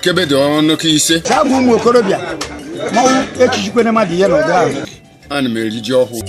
AKEGBE dị ọnụ ka ise. Sabu ụmụ okorobịa mmanwụ echichikwene mmadụ ihe n'ọdụ ahụ. Ana m eri ji ọhụụ.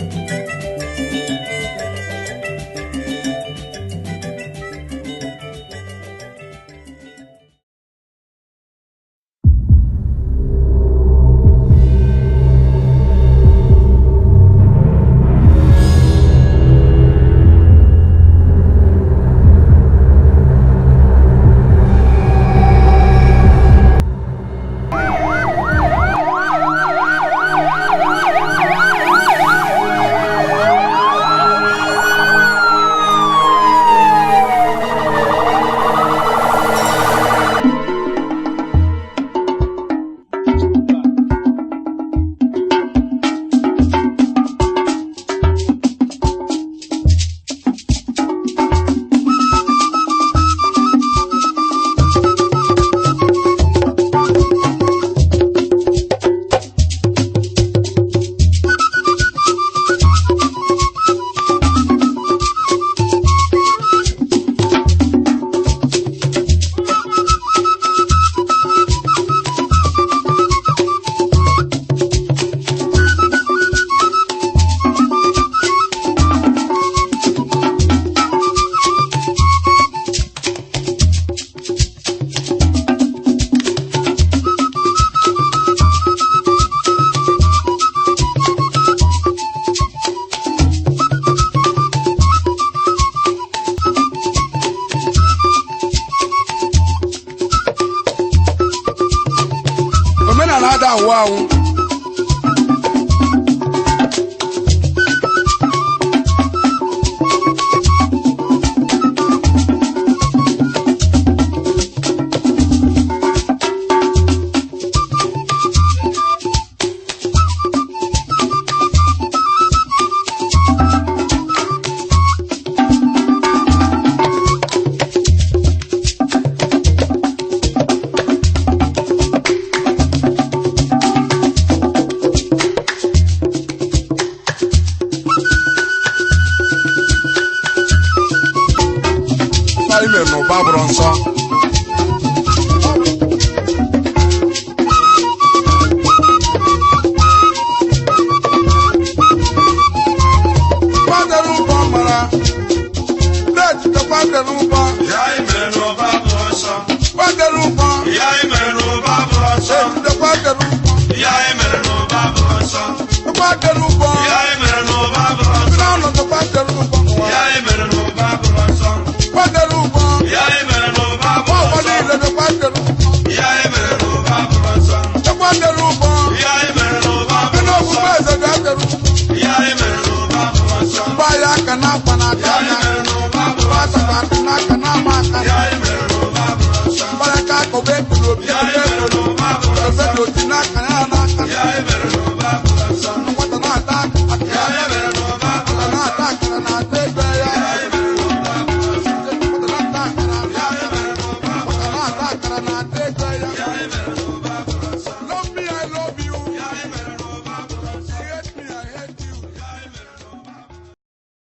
Wow. No babronso. Guadalupe mara. Dad the Guadalupe. Ya imeno babronso. Guadalupe. Ya imeno babronso. The Guadalupe. Ya imeno babronso. Guadalupe. Ya imeno babronso. No the Guadalupe. Ya imeno babronso. Guadalupe. Ya imeno babronso. The Guadalupe. Ya imeno babronso. The Guadalupe. Ya imeno babronso. The Guadalupe. Ya imeno babronso. Baya kana pana kana. Ya imeno babronso. Kana kana maka. Ya imeno babronso. Baya ka ko be kulo. Ya